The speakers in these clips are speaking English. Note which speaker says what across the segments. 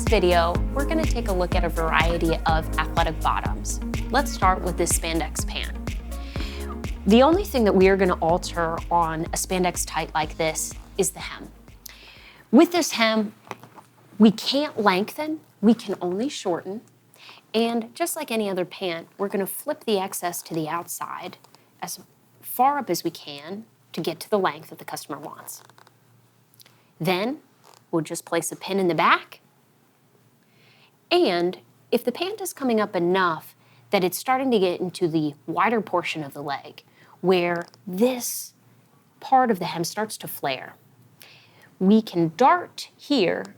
Speaker 1: video, we're going to take a look at a variety of athletic bottoms. Let's start with this spandex pant. The only thing that we are going to alter on a spandex tight like this is the hem. With this hem, we can't lengthen, we can only shorten. And just like any other pant, we're going to flip the excess to the outside as far up as we can to get to the length that the customer wants. Then we'll just place a pin in the back. And if the pant is coming up enough that it's starting to get into the wider portion of the leg, where this part of the hem starts to flare, we can dart here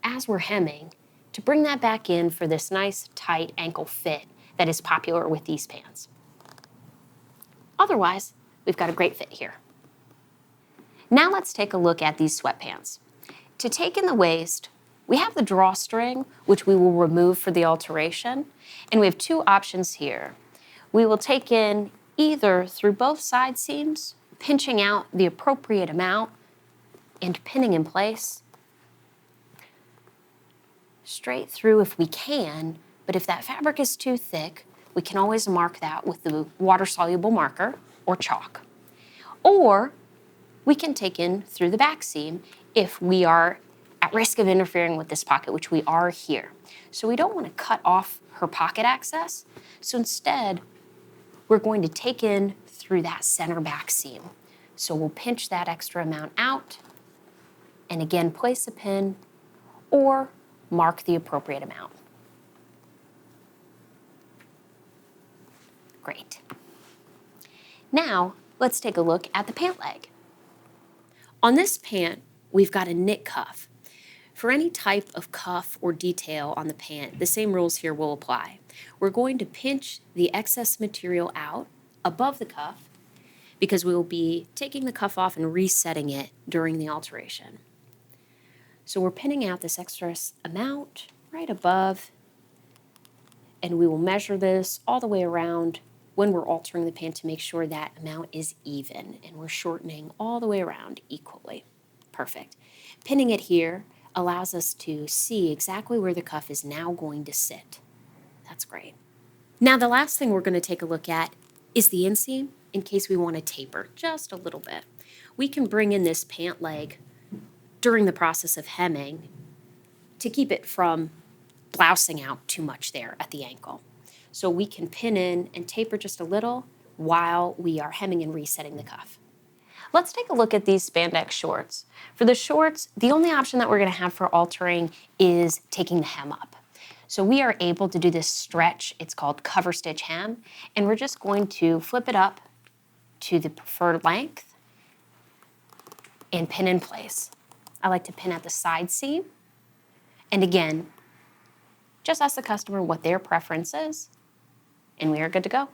Speaker 1: as we're hemming to bring that back in for this nice tight ankle fit that is popular with these pants. Otherwise, we've got a great fit here. Now let's take a look at these sweatpants. To take in the waist, we have the drawstring, which we will remove for the alteration, and we have two options here. We will take in either through both side seams, pinching out the appropriate amount and pinning in place, straight through if we can, but if that fabric is too thick, we can always mark that with the water-soluble marker or chalk. Or we can take in through the back seam if we are at risk of interfering with this pocket, which we are here. So we don't want to cut off her pocket access, so instead we're going to take in through that center back seam. So we'll pinch that extra amount out and again place a pin or mark the appropriate amount. Great. Now, let's take a look at the pant leg. On this pant, we've got a knit cuff. For any type of cuff or detail on the pant, the same rules here will apply. We're going to pinch the excess material out above the cuff because we will be taking the cuff off and resetting it during the alteration. So we're pinning out this extra amount right above, and we will measure this all the way around when we're altering the pant to make sure that amount is even, and we're shortening all the way around equally. Perfect. Pinning it here allows us to see exactly where the cuff is now going to sit. That's great. Now the last thing we're going to take a look at is the inseam in case we want to taper just a little bit. We can bring in this pant leg during the process of hemming to keep it from blousing out too much there at the ankle. So we can pin in and taper just a little while we are hemming and resetting the cuff. Let's take a look at these spandex shorts. For the shorts, the only option that we're going to have for altering is taking the hem up. So we are able to do this stretch, it's called cover stitch hem, and we're just going to flip it up to the preferred length and pin in place. I like to pin at the side seam. And again, just ask the customer what their preference is, and we are good to go.